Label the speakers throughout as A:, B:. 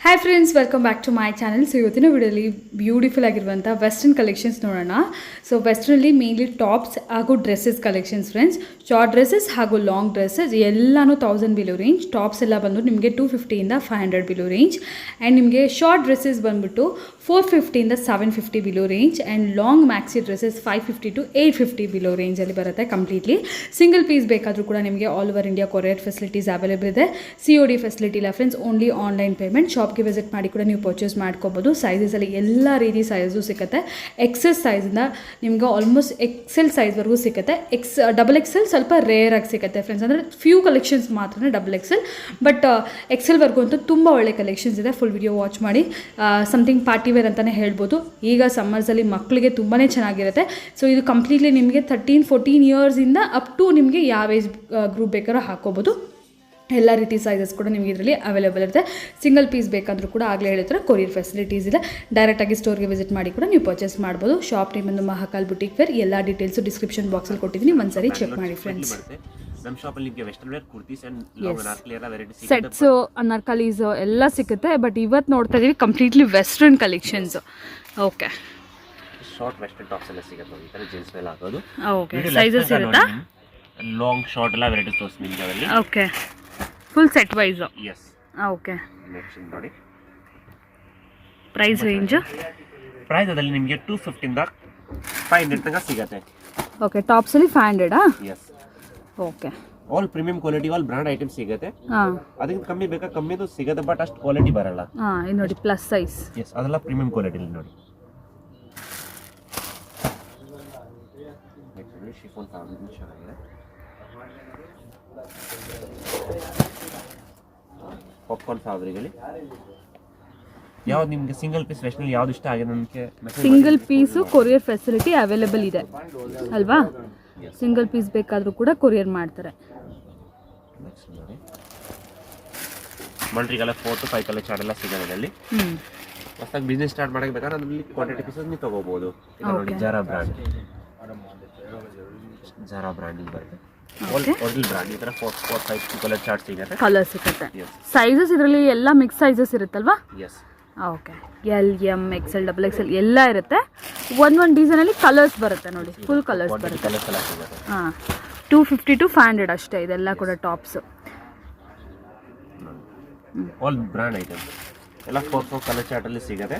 A: Hi friends, welcome back to my channel. So ಇವತ್ತಿನ ವಿಡಿಯೋಲಿ beautiful ಆಗಿರುವಂಥ ವೆಸ್ಟರ್ನ್ ಕಲೆಕ್ಷನ್ಸ್ ನೋಡೋಣ. ಸೊ ವೆಸ್ಟರ್ನಲ್ಲಿ ಮೇನ್ಲಿ ಟಾಪ್ಸ್ ಹಾಗೂ dresses collections friends. Short dresses ಹಾಗೂ ಲಾಂಗ್ ಡ್ರೆಸ್ಸಸ್ ಎಲ್ಲನೂ 1000 ಬಿಲೋ ರೇಂಜ್. ಟಾಪ್ಸ್ ಎಲ್ಲ ಬಂದು ನಿಮಗೆ 250ಇಂದ 500 ಬಿಲೋ ರೇಂಜ್. ಆ್ಯಂಡ್ ನಿಮಗೆ ಶಾರ್ಟ್ ಡ್ರೆಸ್ಸಸ್ ಬಂದುಬಿಟ್ಟು 450ಇಂದ 750 below range. And long maxi dresses 550 to 850 below ರೇಂಜಲ್ಲಿ ಬರುತ್ತೆ ಕಂಪ್ಲೀಟ್ಲಿ. ಸಿಂಗಲ್ ಪೀಸ್ ಬೇಕಾದರೂ ಕೂಡ ನಿಮಗೆ all over India courier facilities available ಇದೆ. COD ಫೆಸಿಲಿಟಿ ಇಲ್ಲ ಫ್ರೆಂಡ್ಸ್, ಓನ್ಲಿ ಆನ್ಲೈನ್ ಪೇಮೆಂಟ್. ಶಾಪ್ಗೆ ವಿಸಿಟ್ ಮಾಡಿ ಕೂಡ ನೀವು ಪರ್ಚೇಸ್ ಮಾಡ್ಕೋಬೋದು. ಸೈಜಸಲ್ಲಿ ಎಲ್ಲ ರೀತಿ ಸೈಜು ಸಿಗುತ್ತೆ. ಎಕ್ಸೆಸ್ ಸೈಜಿಂದ ನಿಮ್ಗೆ ಆಲ್ಮೋಸ್ಟ್ ಎಕ್ಸೆಲ್ ಸೈಜ್ವರೆಗೂ ಸಿಗುತ್ತೆ. ಡಬಲ್ ಎಕ್ಸೆಲ್ ಸ್ವಲ್ಪ ರೇರ್ ಆಗಿ ಸಿಗುತ್ತೆ ಫ್ರೆಂಡ್ಸ್, ಅಂದರೆ ಫ್ಯೂ ಕಲೆಕ್ಷನ್ಸ್ ಮಾತ್ರ ಡಬಲ್ ಎಕ್ಸೆಲ್. ಬಟ್ ಎಕ್ಸೆಲ್ವರೆಗೂ ಅಂತೂ ತುಂಬ ಒಳ್ಳೆ ಕಲೆಕ್ಷನ್ಸ್ ಇದೆ. ಫುಲ್ ವಿಡಿಯೋ ವಾಚ್ ಮಾಡಿ. ಸಮಥಿಂಗ್ ಪಾರ್ಟಿ ವೇರ್ ಅಂತಲೇ ಹೇಳ್ಬೋದು. ಈಗ ಸಮ್ಮರ್ಸಲ್ಲಿ ಮಕ್ಕಳಿಗೆ ತುಂಬಾ ಚೆನ್ನಾಗಿರುತ್ತೆ. ಸೊ ಇದು ಕಂಪ್ಲೀಟ್ಲಿ ನಿಮಗೆ 13-14 ಇಯರ್ಸಿಂದ ಅಪ್ ಟು ನಿಮಗೆ ಯಾವ ಏಜ್ ಗ್ರೂಪ್ ಬೇಕಾದ್ರೂ ಹಾಕೋಬೋದು. ಎಲ್ಲ ರೀತಿ ಸೈಜಸ್ ಕೂಡ ನಿಮಗೆ ಇದರಲ್ಲಿ ಅವೈಲೇಬಲ್ ಇರುತ್ತೆ. ಸಿಂಗಲ್ ಪೀಸ್ ಬೇಕಾದರೂ ಕೂಡ ಆಗಲೇ ಹೇಳಿದ್ರೆ ಕೊರಿಯರ್ ಫೆಸಿಲಿಟೀಸ್ ಇದೆ. ಡೈರೆಕ್ಟಾಗಿ ಸ್ಟೋರ್ಗೆ ವಿಸಿಟ್ ಮಾಡಿ ಕೂಡ ನೀವು ಪರ್ಚೇಸ್ ಮಾಡ್ಬೋದು. ಶಾಪ್ ನೇಮ್ ಬಂದು ಮಹಾಕಾಲ್ ಬುಟಿಕ್ ವೇರ್. ಎಲ್ಲ ಡೀಟೇಲ್ಸು ಡಿಸ್ಕ್ರಿಪ್ಷನ್ ಬಾಕ್ಸಲ್ಲಿ ಕೊಟ್ಟಿದ್ದೀನಿ, ಒಂದ್ಸರಿ ಚೆಕ್ ಮಾಡಿ ಫ್ರೆಂಡ್ಸ್.
B: ನಮ್ಮ ಶಾಪಲ್ಲಿ ನಿಮಗೆ western wear kurtis and long anarkali ಎಲ್ಲ ವೆರೈಟಿ
A: ಸೆಟ್ಸ್ ಅನಾರ್ಕಲೀಸ್ ಎಲ್ಲ ಸಿಗುತ್ತೆ. ಬಟ್ ಇವತ್ತು ನೋಡ್ತಾ ಇದೀವಿ completely western collections. Okay,
B: short western tops ಎಲ್ಲ ಸಿಗುತ್ತೆ. ಈ ತರ ಜೀನ್ಸ್ ಮೇಲೆ ಹಾಕೋದು.
A: ಓಕೆ, ಸೈಜಸ್ ಇರುತ್ತಾ?
B: ಲಾಂಗ್ ಶಾರ್ಟ್ ಎಲ್ಲ ವೆರೈಟೀಸ್ ತೋರಿಸ್ತೀನಿ ನಿಮಗೆ ಅವರಲ್ಲಿ.
A: Okay, full set wise.
B: Yes.
A: Okay,
B: next ನೋಡಿ
A: ಪ್ರೈಸ್ ರೇಂಜ್.
B: ಪ್ರೈಸ್ ಅದರಲ್ಲಿ ನಿಮಗೆ 250 ಇಂದ 500 ತನಕ ಸಿಗುತ್ತೆ.
A: ಓಕೆ, ಟಾಪ್ಸ್ ಅಲ್ಲಿ 500.
B: Yes.
A: Okay,
B: all premium quality, all brand item ಸಿಗುತ್ತೆ.
A: ಹಾಂ,
B: ಅದಕ್ಕಿಂತ ಕಮ್ಮಿ ಬೇಕಾ ಕಮ್ಮಿದು ಸಿಗುತ್ತೆ, ಬಟ್ ಅಷ್ಟು ಕ್ವಾಲಿಟಿ ಬರಲ್ಲ.
A: ಹಾಂ, ಇದು ನೋಡಿ ಪ್ಲಸ್ ಸೈಜ್.
B: ಎಸ್, ಅದೆಲ್ಲ ಪ್ರೀಮಿಯಂ ಕ್ವಾಲಿಟಿ ನೋಡಿ. ನೆಕ್ಸ್ಟ್ ಶಿಫಾನ್ ಫ್ಯಾಬ್ರಿಕ್ ಚೆನ್ನಾಗಿದೆ. ಪಾಪ್ಕಾರ್ನ್ ಫ್ಯಾಬ್ರಿಕಲ್ಲಿ ಯಾವ್ದು ನಿಮಗೆ ಸಿಂಗಲ್ ಪೀಸ್ ವೆಸ್ಟರ್ನಲ್ಲಿ ಯಾವ್ದು ಇಷ್ಟ ಆಗಿದೆ ನನಗೆ
A: single piece courier facility available ಇದೆ ಅಲ್ವಾ? ಸಿಂಗಲ್ ಪೀಸ್ ಬೇಕಾದರೂ ಕೂಡ ಕೊರಿಯರ್ ಮಾಡ್ತಾರೆ.
B: ನೆಕ್ಸ್ಟ್ ನೋಡಿ ಮಲ್ಟಿಗೆಲ್ಲ 4 to 5 ಕಲರ್ ಚಾರ್ಟ್ ಎಲ್ಲ ಸಿಗೋದು ಇದರಲ್ಲಿ. ಹೊಸದಾಗಿ ಬಿಸ್ನೆಸ್ ಸ್ಟಾರ್ಟ್ ಮಾಡಕ್ಕೆ ಬೇಕಾದ್ರೆ ಅದರಲ್ಲಿ ಕ್ವಾಂಟಿಟಿ ಪೀಸಸ್ ನೀವು ತಗೋಬಹುದು. ಈಗ ನೋಡಿ ಜಾರಾ ಬ್ರ್ಯಾಂಡ್ ಇಲ್ಲಿ ಬರುತ್ತೆ. Original brand. ಈ ತರ 4-5 ಕಲರ್ ಚಾರ್ಟ್ ಸಿಗುತ್ತೆ.
A: ಕಲರ್ ಸಿಗುತ್ತೆ. ಸೈಜಸ್ ಇದರಲ್ಲಿ ಎಲ್ಲ ಮಿಕ್ಸ್ ಸೈಜಸ್ ಇರುತ್ತಲ್ವಾ?
B: Yes.
A: Okay, L, M, XL, XXL ಎಲ್ಲ ಇರುತ್ತೆ. ಒಂದೊಂದು ಡಿಸೈನಲ್ಲಿ ಕಲರ್ಸ್ ಬರುತ್ತೆ ನೋಡಿ, ಫುಲ್ ಕಲರ್ಸ್ ಬರುತ್ತೆ. ಹಾಂ, 250 to 500 ಅಷ್ಟೇ ಇದೆಲ್ಲ ಕೂಡ ಟಾಪ್ಸ್.
B: ಆಲ್ ಬ್ರ್ಯಾಂಡ್ ಐಟಮ್ ಎಲ್ಲ 4 ಕಲರ್ ಚಾರ್ಟ್ ಅಲ್ಲಿ ಸಿಗುತ್ತೆ.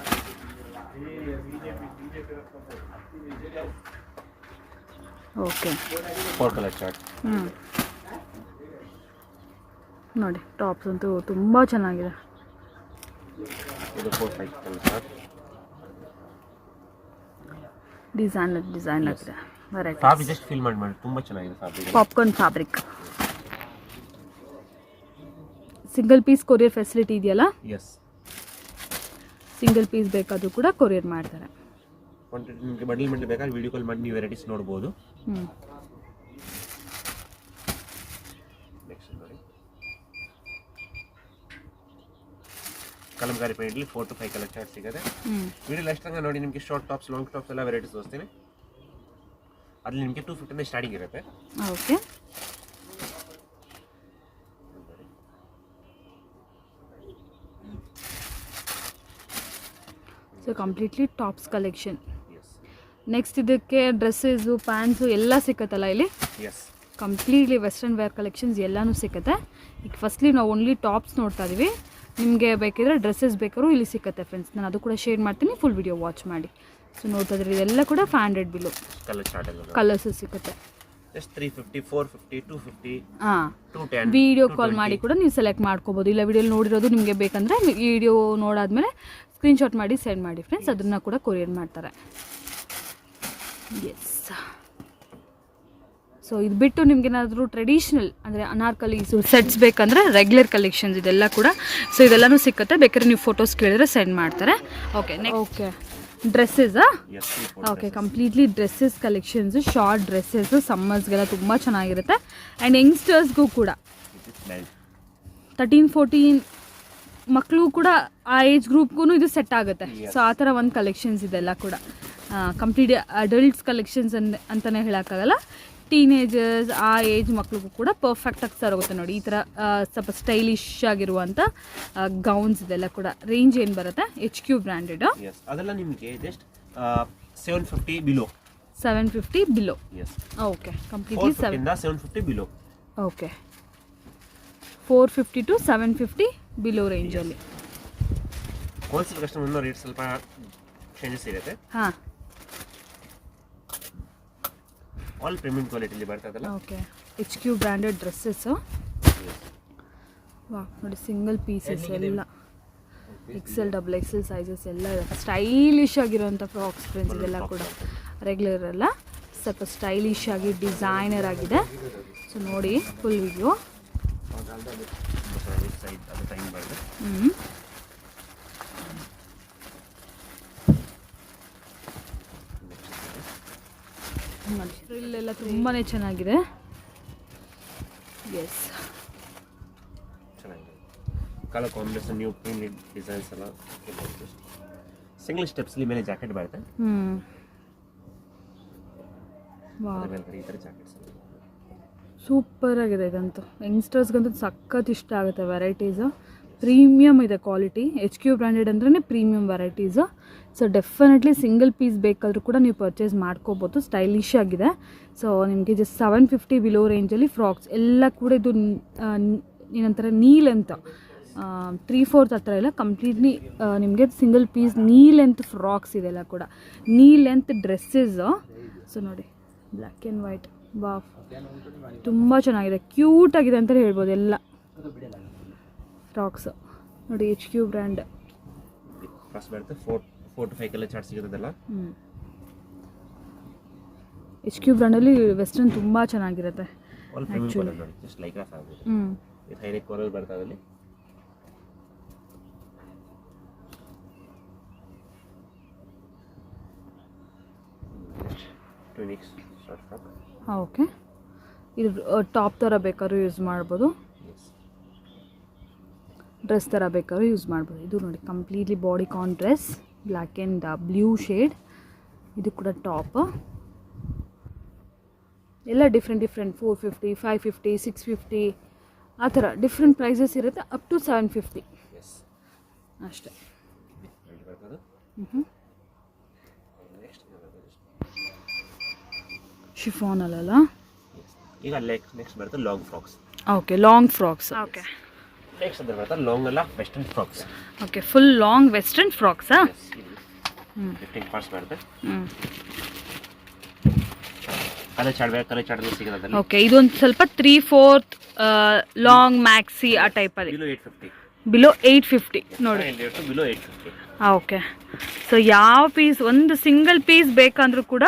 A: Okay,
B: 4 colour chart.
A: ನೋಡಿ ಟಾಪ್ಸ್ ಅಂತೂ ತುಂಬ ಚೆನ್ನಾಗಿದೆ.
B: ಇದು 4-5 ಕಲರ್ ಚಾರ್ಟ್.
A: ಡಿಸೈನ್ ಆಗಿದೆ. ವೆರೈಟಿ
B: ಫ್ಯಾಬ್ರಿಕ್ ಜಸ್ಟ್ ಫೀಲ್ ಮಾಡಿ ತುಂಬಾ ಚೆನ್ನಾಗಿದೆ fabric.
A: Popcorn fabric. Single piece courier facility ಇದೆಯಲ್ಲ?
B: ಎಸ್.
A: ಸಿಂಗಲ್ ಪೀಸ್ ಬೇಕಾದರೂ ಕೂಡ ಕೊರಿಯರ್ ಮಾಡ್ತಾರೆ.
B: ನಿಮಗೆ ಬಂಡಲ್ ಬೇಕಾದ್ರೆ ವಿಡಿಯೋ ಕಾಲ್ ಮಾಡಿ ನೀವು ವೆರೈಟೀಸ್ ನೋಡ್ಬೋದು. ನೆಕ್ಸ್ಟ್ ನೋಡಿ ಕಲಂಕಾರಿ ಪೇಂಟ್ಲಿ 4 to 5 ಕಲರ್ ಚಾರ್ಟ್ ಸಿಗುತ್ತೆ. ವಿಡಿಯೋ ಲಾಸ್ಟ್ ತನಕ ನೋಡಿ. ನಿಮಗೆ ಶಾರ್ಟ್ ಟಾಪ್ಸ್, ಲಾಂಗ್ ಟಾಪ್ಸ್ ಎಲ್ಲ ವೆರೈಟೀಸ್ ತೋರಿಸ್ತೀನಿ. ಅದ್ರಲ್ಲಿ ನಿಮಗೆ 250 ಸ್ಟಾರ್ಟಿಂಗ್ ಇರುತ್ತೆ.
A: Okay, so completely tops collection. Next ಇದಕ್ಕೆ ಡ್ರೆಸ್ಸಸ್ಸು, ಪ್ಯಾಂಟ್ಸು ಎಲ್ಲ ಸಿಕ್ಕತ್ತಲ್ಲ ಇಲ್ಲಿ?
B: Yes,
A: completely western wear collections ಎಲ್ಲನೂ ಸಿಗುತ್ತೆ. ಈಗ ಫಸ್ಟ್ಲಿ ನಾವು ಓನ್ಲಿ ಟಾಪ್ಸ್ ನೋಡ್ತಾ ಇದ್ದೀವಿ. ನಿಮಗೆ ಬೇಕಿದ್ರೆ ಡ್ರೆಸ್ಸಸ್ ಬೇಕಾದ್ರೂ ಇಲ್ಲಿ ಸಿಗುತ್ತೆ ಫ್ರೆಂಡ್ಸ್. ನಾನು ಅದು ಕೂಡ ಶೇರ್ ಮಾಡ್ತೀನಿ, ಫುಲ್ ವಿಡಿಯೋ ವಾಚ್ ಮಾಡಿ. ಸೊ ನೋಡ್ತಾ ಇದ್ರೆ ಇದೆಲ್ಲ ಕೂಡ 500 ಬಿಲೋ ಕಲರ್ಸು ಸಿಗುತ್ತೆ.
B: ಜಸ್ಟ್ 350, 450, 250.
A: ಹಾಂ,
B: 210.
A: ವಿಡಿಯೋ ಕಾಲ್ ಮಾಡಿ ಕೂಡ ನೀವು ಸೆಲೆಕ್ಟ್ ಮಾಡ್ಕೋಬೋದು. ಇಲ್ಲ ವಿಡಿಯೋಲಿ ನೋಡಿರೋದು ನಿಮಗೆ ಬೇಕಂದರೆ ವಿಡಿಯೋ ನೋಡಾದ್ಮೇಲೆ ಸ್ಕ್ರೀನ್ಶಾಟ್ ಮಾಡಿ ಸೆಂಡ್ ಮಾಡಿ ಫ್ರೆಂಡ್ಸ್, ಅದನ್ನು ಕೂಡ ಕೊರಿಯರ್ ಮಾಡ್ತಾರೆ. ಎಸ್. ಸೊ ಇದು ಬಿಟ್ಟು ನಿಮ್ಗೇನಾದರೂ ಟ್ರೆಡಿಷ್ನಲ್ ಅಂದರೆ ಅನಾರ್ಕಲೀಸು ಸೆಟ್ಸ್ ಬೇಕಂದರೆ ರೆಗ್ಯುಲರ್ ಕಲೆಕ್ಷನ್ಸ್ ಇದೆಲ್ಲ ಕೂಡ. ಸೊ ಇದೆಲ್ಲನೂ ಸಿಕ್ಕತ್ತೆ. ಬೇಕಾದ್ರೆ ನೀವು ಫೋಟೋಸ್ ಕೇಳಿದ್ರೆ ಸೆಂಡ್ ಮಾಡ್ತಾರೆ. ಓಕೆ, ಓಕೆ, ಡ್ರೆಸ್ಸಸ್ಸಾ? Okay, completely dresses collections, short dresses ಸಮ್ಮರ್ಸ್ಗೆಲ್ಲ ತುಂಬ ಚೆನ್ನಾಗಿರುತ್ತೆ. ಆ್ಯಂಡ್ ಯಂಗ್ಸ್ಟರ್ಸ್ಗೂ ಕೂಡ 13-14 ಮಕ್ಕಳು ಕೂಡ ಆ ಏಜ್ ಗ್ರೂಪ್ಗೂ ಇದು ಸೆಟ್ ಆಗುತ್ತೆ. ಸೊ ಆ ಥರ ಒಂದು ಕಲೆಕ್ಷನ್ಸ್ ಇದೆಲ್ಲ ಕೂಡ ಕಂಪ್ಲೀಟ್ ಅಡಲ್ಟ್ಸ್ ಕಲೆಕ್ಷನ್ಸ್ ಅಂತಲೇ ಹೇಳೋಕ್ಕಾಗಲ್ಲ. ಟೀನೇಜರ್ಸ್ ಆ ಏಜ್ ಮಕ್ಳಿಗೂ ಕೂಡ ಪರ್ಫೆಕ್ಟಾಗಿ ಸರ್ ಹೋಗುತ್ತೆ ನೋಡಿ. ಈ ಥರ ಸ್ವಲ್ಪ ಸ್ಟೈಲಿಶ್ ಆಗಿರುವಂಥ ಗೌನ್ಸ್ ಇದೆಲ್ಲ ಕೂಡ. ರೇಂಜ್ ಏನು ಬರುತ್ತೆ? HQ branded.
B: ಅದೆಲ್ಲ ನಿಮಗೆ just 750 below.
A: 750 below. Okay, completely
B: 750 below.
A: Okay, 450 to 750 below ರೇಂಜಲ್ಲಿ.
B: ಹೋಲ್ಸೇಲ್ ಕಸ್ಟಮರ್ ರೇಟ್ ಸ್ವಲ್ಪ ಚೇಂಜಸ್ ಇರುತ್ತೆ.
A: ಹಾಂ,
B: ಆಲ್ ಪ್ರೀಮಿಯಂ ಕ್ವಾಲಿಟಿಲಿ ಬರ್ತದಲ್ಲ.
A: Okay, HQ branded dresses. ವಾ ನೋಡಿ, ಸಿಂಗಲ್ ಪೀಸಸ್ ಎಲ್ಲ XL XXL ಸೈಜಸ್ ಎಲ್ಲ ಸ್ಟೈಲಿಶ್ ಆಗಿರೋಂಥ ಫ್ರಾಕ್ಸ್ ಫ್ರೆಂಡ್ಸ್. ಇದೆಲ್ಲ ಕೂಡ ರೆಗ್ಯುಲರ್ ಅಲ್ಲ, ಸ್ವಲ್ಪ ಸ್ಟೈಲಿಶ್ ಆಗಿ ಡಿಸೈನರ್ ಆಗಿದೆ. ಸೊ ನೋಡಿ ಫುಲ್ ವಿಡಿಯೋ. ಇಲ್ಲೆಲ್ಲ ತುಂಬಾ ಚೆನ್ನಾಗಿದೆ. ಎಸ್,
B: ಚೆನ್ನಾಗಿದೆ. Colour combination, new printed designs ಎಲ್ಲ. ಸಿಂಗಲ್ ಸ್ಟೆಪ್ಸ್ಲಿ ಮೇಲೆ ಜಾಕೆಟ್ ಬರುತ್ತೆ. ಈ ಥರ ಜಾಕೆಟ್ಸ್
A: ಸೂಪರ್ ಆಗಿದೆ ಇದಂತೂ. ಯಂಗ್ಸ್ಟರ್ಸ್ಗಂತೂ ಸಖತ್ ಇಷ್ಟ ಆಗುತ್ತೆ. ವೆರೈಟೀಸು ಪ್ರೀಮಿಯಮ್ ಇದೆ ಕ್ವಾಲಿಟಿ. HQ ಬ್ರ್ಯಾಂಡೆಡ್ ಅಂದ್ರೇ premium varieties. So definitely single piece ಬೇಕಾದರೂ ಕೂಡ ನೀವು ಪರ್ಚೇಸ್ ಮಾಡ್ಕೋಬೋದು. ಸ್ಟೈಲಿಶ್ ಆಗಿದೆ. ಸೊ ನಿಮಗೆ ಜಸ್ಟ್ 750 ಬಿಲೋ ರೇಂಜಲ್ಲಿ ಫ್ರಾಕ್ಸ್ ಎಲ್ಲ ಕೂಡ. ಇದು ಏನಂತಾರೆ, ನೀ ಲೆಂತ್ 3/4 ಹತ್ರ ಎಲ್ಲ ಕಂಪ್ಲೀಟ್ಲಿ ನಿಮಗೆ ಸಿಂಗಲ್ ಪೀಸ್ ನೀ ಲೆಂತ್ ಫ್ರಾಕ್ಸ್ ಇದೆಲ್ಲ ಕೂಡ. ನೀ ಲೆಂತ್ ಡ್ರೆಸ್ಸಸ್ಸು. ಸೊ ನೋಡಿ, ಬ್ಲ್ಯಾಕ್ ಆ್ಯಂಡ್ ವೈಟ್. ಬಾ, ತುಂಬ ಚೆನ್ನಾಗಿದೆ, ಕ್ಯೂಟ್ ಆಗಿದೆ ಅಂತಲೇ ಹೇಳ್ಬೋದು ಎಲ್ಲ ಫ್ರಾಕ್ಸು. ನೋಡಿ, HQ ಬ್ರ್ಯಾಂಡ್.
B: ಫಸ್ಟ್ ಬರುತ್ತೆ 4 to 5 ಕಲರ್ ಚಾರ್ಟ್ ಸಿಗೋದಲ್ಲ.
A: HQ ಬ್ರ್ಯಾಂಡಲ್ಲಿ ವೆಸ್ಟರ್ನ್ ತುಂಬ ಚೆನ್ನಾಗಿರುತ್ತೆ.
B: ಆ್ಯಕ್ಚುಲಿ ಜಸ್ಟ್ ಲೈಕ್ ಇದು ಹೈನೆಕ್ ಕಾಲರ್ ಬರ್ತದಲ್ಲಿ.
A: ಓಕೆ, ಇದು ಟಾಪ್ ಥರ ಬೇಕಾದ್ರೂ ಯೂಸ್ ಮಾಡ್ಬೋದು, ಡ್ರೆಸ್ ಥರ ಬೇಕಾದ್ರೂ ಯೂಸ್ ಮಾಡ್ಬೋದು. ಇದು ನೋಡಿ, completely bodycon dress, black and blue shade. ಇದು ಕೂಡ ಟಾಪ್. ಎಲ್ಲ ಡಿಫ್ರೆಂಟ್ 450, 550, 650 ಆ ಥರ ಡಿಫ್ರೆಂಟ್ ಪ್ರೈಸಸ್ ಇರುತ್ತೆ. ಅಪ್ ಟು 750 ಅಷ್ಟೇ. ಶಿಫಾನಲ್ಲ.
B: ಈಗ ನೆಕ್ಸ್ಟ್ ಬರುತ್ತೆ long frocks.
A: Okay, long frocks. Okay,
B: next ಅಂದ್ರೆ ಬರುತ್ತೆ ಲಾಂಗ್ ಅಲ್ಲ western frocks.
A: Okay, full long western ಫ್ರಾಕ್ಸಾ?
B: 15 ಪಾರ್ಟ್ಸ್ ಬರುತ್ತೆ. ಕಲರ್ ಚಾರ್ಟ್ ಸಿಗೋದಲ್ಲ.
A: ಓಕೆ, ಇದೊಂದು ಸ್ವಲ್ಪ 3/4 ಲಾಂಗ್ ಮ್ಯಾಕ್ಸಿ ಆ ಟೈಪಲ್ಲಿ. ಬಿಲೋ 850 ನೋಡಿ.
B: ಬಿಲೋ 850.
A: ಓಕೆ, ಸೊ ಯಾವ ಪೀಸ್, ಒಂದು ಸಿಂಗಲ್ ಪೀಸ್ ಬೇಕಂದ್ರೂ ಕೂಡ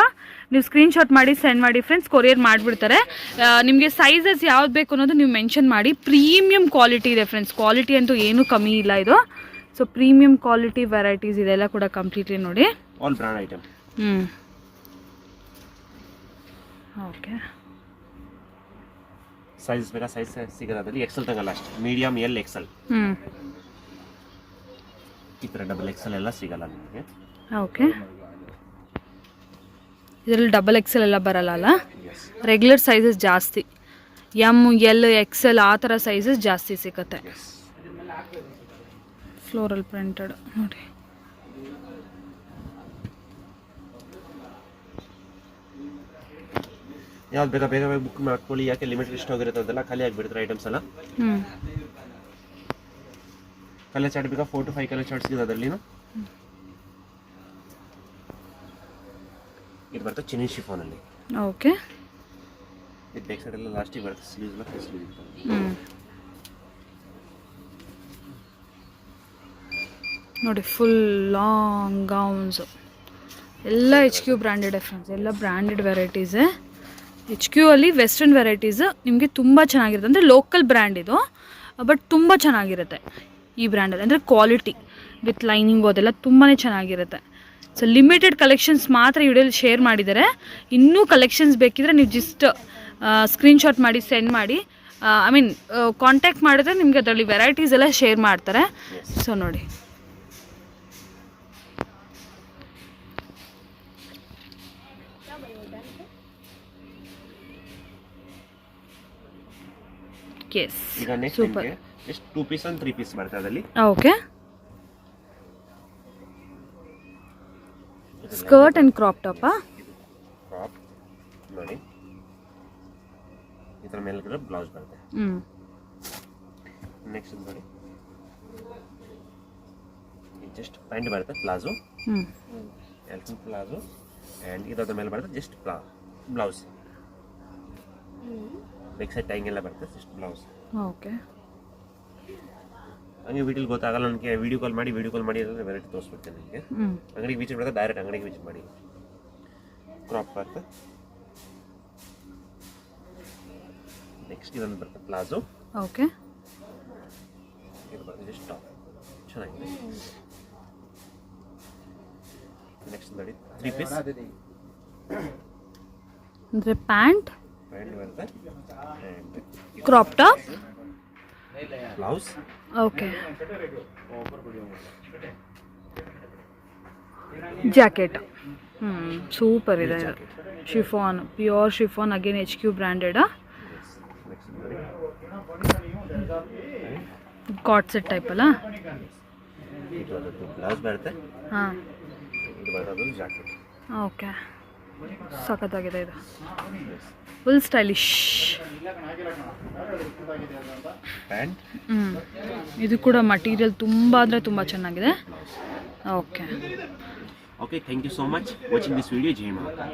A: ನೀವು ಸ್ಕ್ರೀನ್ಶಾಟ್ ಮಾಡಿ ಸೆಂಡ್ ಮಾಡಿ ಫ್ರೆಂಡ್ಸ್, ಕೊರಿಯರ್ ಮಾಡಿಬಿಡ್ತಾರೆ. ನಿಮಗೆ ಸೈಜಸ್ ಯಾವ್ದು ಬೇಕು ಅನ್ನೋದು ನೀವು ಮೆನ್ಷನ್ ಮಾಡಿ. ಪ್ರೀಮಿಯಮ್ ಕ್ವಾಲಿಟಿ ಇದೆ ಫ್ರೆಂಡ್ಸ್, ಕ್ವಾಲಿಟಿ ಅಂತೂ ಏನೂ ಕಮ್ಮಿ ಇಲ್ಲ ಇದು. ಸೊ ಪ್ರೀಮಿಯಮ್ ಕ್ವಾಲಿಟಿ ವೆರೈಟೀಸ್ ಇದೆಲ್ಲ ಕೂಡ ಕಂಪ್ಲೀಟ್ಲಿ ನೋಡಿ.
B: All brand item.
A: Okay,
B: size ಬೇಕಾ ಸೈಜ್ ಸಿಗೋದ್ರಲ್ಲಿ XL ತಗಲ್ಲ ಅಷ್ಟೇ. Medium, L, XL. ಈ ಥರ XXL ಎಲ್ಲ ಸಿಗಲ್ಲ ನಿಮಗೆ.
A: ಓಕೆ, ಇದರಲ್ಲಿ XXL ಎಲ್ಲ ಬರಲ್ಲ ಅಲ್ಲ. ರೆಗ್ಯುಲರ್ ಸೈಜಸ್ ಜಾಸ್ತಿ, M, L, XL ಆ ಥರ ಸೈಜಸ್ ಜಾಸ್ತಿ ಸಿಗುತ್ತೆ. ಫ್ಲೋರಲ್ ಪ್ರಿಂಟೆಡ್ ನೋಡಿ.
B: ಯಾವ್ದು ಬೇಗ ಬೇಗ ಬುಕ್ ಮಾಡ್ಕೊಳ್ಳಿ, ಯಾಕೆ ಲಿಮಿಟೆಡ್ ಇಷ್ಟ ಹೋಗಿರುತ್ತೆ ಅದೆಲ್ಲ ಖಾಲಿ ಆಗಿಬಿಡ್ತಾರೆ ಐಟಮ್ಸ್ ಎಲ್ಲ. ಕಲರ್ ಚಾರ್ಟ್ ಬೇಕಾ 4 to 5 ಕಲರ್ ಚಾರ್ಟ್ ಸಿಗೋದು ಅದರಲ್ಲಿ. ಇದು ಬರುತ್ತೆ ಚಿನಿ ಶಿಫಾನಲ್ಲಿ.
A: ಓಕೆ,
B: ಇದು ಬ್ಯಾಕ್ ಸೈಡ್ ಎಲ್ಲ ಲಾಸ್ಟಿಗೆ ಬರುತ್ತೆ. ಸ್ಲೀವ್ಸ್ ಎಲ್ಲ ಫುಲ್ ಸ್ಲೀವ್ ಇರುತ್ತೆ.
A: ನೋಡಿ, ಫುಲ್ ಲಾಂಗ್ ಗೌನ್ಸು ಎಲ್ಲ HQ ಬ್ರ್ಯಾಂಡೆಡ್ ಫ್ರೆಂಡ್ಸ್. ಎಲ್ಲ ಬ್ರ್ಯಾಂಡೆಡ್ ವೆರೈಟೀಸೇ. HQ ಅಲ್ಲಿ ವೆಸ್ಟರ್ನ್ ವೆರೈಟೀಸ್ ನಿಮಗೆ ತುಂಬ ಚೆನ್ನಾಗಿರುತ್ತೆ. ಅಂದರೆ ಲೋಕಲ್ ಬ್ರ್ಯಾಂಡ್ ಇದು, ಬಟ್ ತುಂಬ ಚೆನ್ನಾಗಿರುತ್ತೆ ಈ ಬ್ರ್ಯಾಂಡಲ್ಲಿ. ಅಂದರೆ ಕ್ವಾಲಿಟಿ ವಿತ್ ಲೈನಿಂಗು ಅದೆಲ್ಲ ತುಂಬಾ ಚೆನ್ನಾಗಿರುತ್ತೆ. ಸೊ ಲಿಮಿಟೆಡ್ ಕಲೆಕ್ಷನ್ಸ್ ಮಾತ್ರ ವಿಡಿಯೋಲಿ ಶೇರ್ ಮಾಡಿದ್ದಾರೆ. ಇನ್ನೂ ಕಲೆಕ್ಷನ್ಸ್ ಬೇಕಿದ್ರೆ ನೀವು ಜಸ್ಟ್ ಸ್ಕ್ರೀನ್ಶಾಟ್ ಮಾಡಿ ಸೆಂಡ್ ಮಾಡಿ. ಐ ಮೀನ್ ಕಾಂಟ್ಯಾಕ್ಟ್ ಮಾಡಿದ್ರೆ ನಿಮಗೆ ಅದರಲ್ಲಿ ವೆರೈಟೀಸ್ ಎಲ್ಲ ಶೇರ್ ಮಾಡ್ತಾರೆ. ಸೊ ನೋಡಿ, ಎಸ್
B: ಈಗ ನೆಕ್ಸ್ಟ್
A: ಸೂಪರ್.
B: ನಿಮಗೆ ಎಷ್ಟು 2 ಪೀಸ್ ಅಂಡ್ 3 ಪೀಸ್ ಬರ್ತದೆ ಅದರಲ್ಲಿ.
A: ಓಕೆ, ಸ್ಕರ್ಟ್ ಆ್ಯಂಡ್ ಕ್ರಾಪ್ ಟಾಪಾ?
B: ಕ್ರಾಪ್ ನೋಡಿ, ಇದರ ಮೇಲ್ಗಡೆ ಬ್ಲೌಸ್ ಬರುತ್ತೆ. ನೆಕ್ಸ್ಟ್ ನೋಡಿ, ಜಸ್ಟ್ ಪ್ಯಾಂಟ್ ಬರುತ್ತೆ, ಪ್ಲಾಜೋ, ಎಲ್ಫಿನ್ ಪ್ಲಾಜೋ, ಆ್ಯಂಡ್ ಇದರ ಮೇಲೆ ಬರುತ್ತೆ just blouse. Back side tying ಎಲ್ಲ ಬರುತ್ತೆ, ಜಸ್ಟ್ ಬ್ಲೌಸ್.
A: ಓಕೆ,
B: ಹಂಗೆ ವಿಡಿಯೋಲಿ ಗೊತ್ತಾಗಲ್ಲ ನನಗೆ, ವಿಡಿಯೋ ಕಾಲ್ ಮಾಡಿ ಅಂದರೆ ವೆರೈಟಿ ತೋರಿಸ್ಬಿಡ್ತೇನೆ ನಿಮಗೆ. ಅಂಗಡಿಗೆ ವಿಸಿಟ್ ಮಾಡಿದ್ರೆ ಡೈರೆಕ್ಟ್ ಅಂಗಡಿಗೆ ವಿಸಿಟ್ ಮಾಡಿ. ಕ್ರಾಪ್ ಬರುತ್ತೆ. ನೆಕ್ಸ್ಟ್ ಇದೊಂದು ಬರುತ್ತೆ ಪ್ಲಾಜೋ.
A: ಓಕೆ,
B: ಇದು ಬರುತ್ತೆ ಜಸ್ಟ್ ಟಾಪ್, ಚೆನ್ನಾಗಿದೆ. ನೆಕ್ಸ್ಟ್ ನೋಡಿ 3 ಪೀಸ್
A: ಅಂದರೆ ಪ್ಯಾಂಟ್
B: ಬರುತ್ತೆ,
A: crop top,
B: blouse.
A: Okay, jacket. Super ಇದೆ ಇದು. Chiffon, pure chiffon, again HQ ಬ್ರ್ಯಾಂಡೆಡಾ? ಕಾಟ್ ಸೆಟ್ ಟೈಪ್ ಅಲ್ಲ?
B: ಇದು ಬ್ಲೌಸ್ ಬರುತ್ತೆ.
A: ಹಾಂ,
B: ಇದು ಬರೋದು ಜಾಕೆಟ್.
A: ಓಕೆ, ಸಖತ್ತಾಗಿದೆ ಇದು, ಫುಲ್ ಸ್ಟೈಲಿಶ್.
B: ಪ್ಯಾಂಟ್.
A: ಇದು ಕೂಡ ಮಟೀರಿಯಲ್ ತುಂಬ ಅಂದರೆ ತುಂಬ ಚೆನ್ನಾಗಿದೆ. Okay,
B: okay, thank you so much watching this video. ಜೈ ಮಾತಾ.